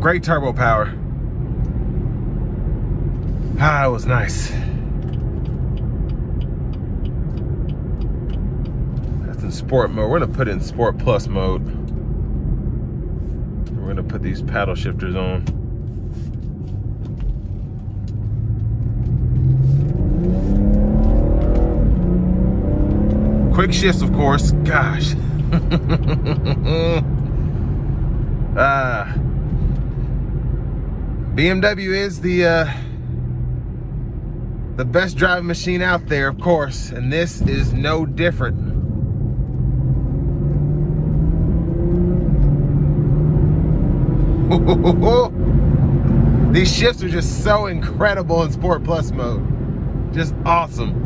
great turbo power. Ah, it was nice. That's in sport mode. We're gonna put it in sport plus mode. We're gonna put these paddle shifters on. Quick shifts, of course. Gosh. BMW is the best driving machine out there, of course, and this is no different. These shifts are just so incredible in Sport Plus mode. Just awesome.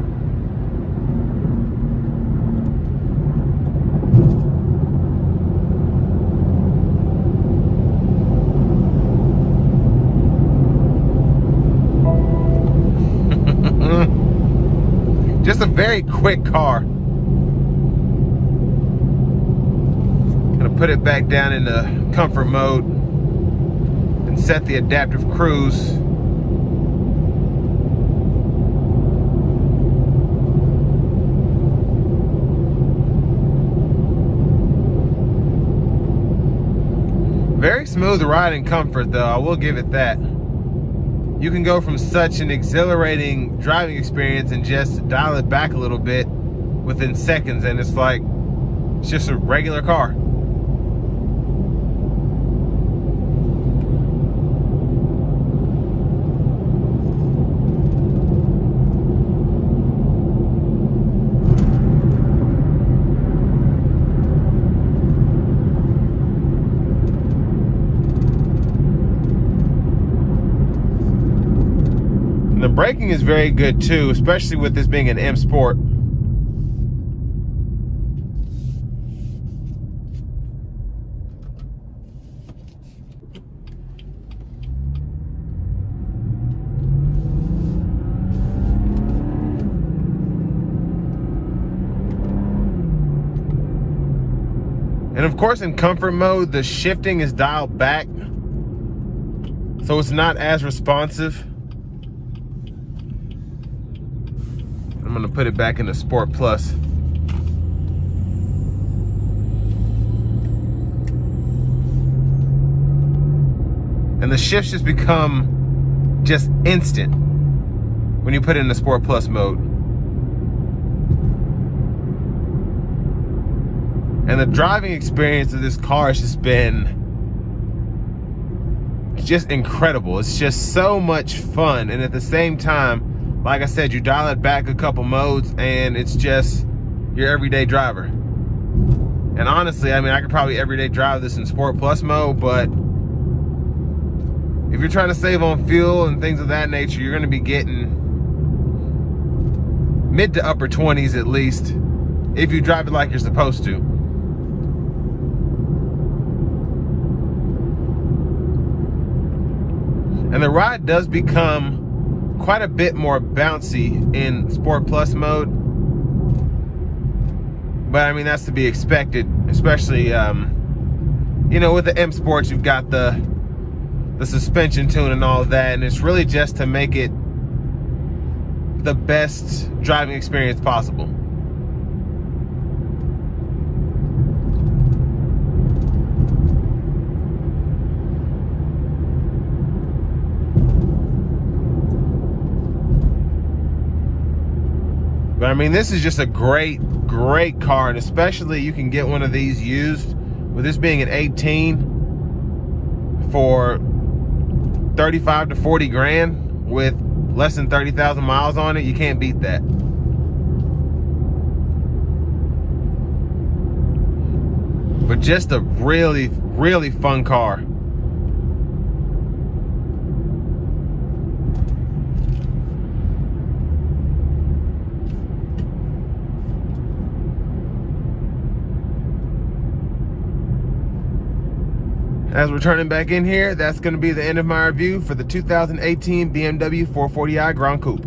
Just a very quick car. Gonna put it back down into comfort mode and set the adaptive cruise. Very smooth ride and comfort though, I will give it that. You can go from such an exhilarating driving experience and just dial it back a little bit within seconds, and it's like, it's just a regular car. The braking is very good too, especially with this being an M Sport. And of course in comfort mode, the shifting is dialed back, so it's not as responsive. I'm gonna put it back into Sport Plus. And the shifts just become just instant when you put it into Sport Plus mode. And the driving experience of this car has just been just incredible. It's just so much fun, and at the same time, like I said, you dial it back a couple modes and it's just your everyday driver. And honestly, I mean, I could probably everyday drive this in Sport Plus mode, but if you're trying to save on fuel and things of that nature, you're gonna be getting mid to upper 20s at least, if you drive it like you're supposed to. And the ride does become quite a bit more bouncy in Sport Plus mode, but I mean, that's to be expected, especially you know, with the M Sports, you've got the suspension tune and all of that, and it's really just to make it the best driving experience possible. But I mean, this is just a great car, and especially you can get one of these used, with this being an 18, for 35 to 40 grand with less than 30,000 miles on it. You can't beat that. But just a really fun car. As we're turning back in here, that's going to be the end of my review for the 2018 BMW 440i Gran Coupe.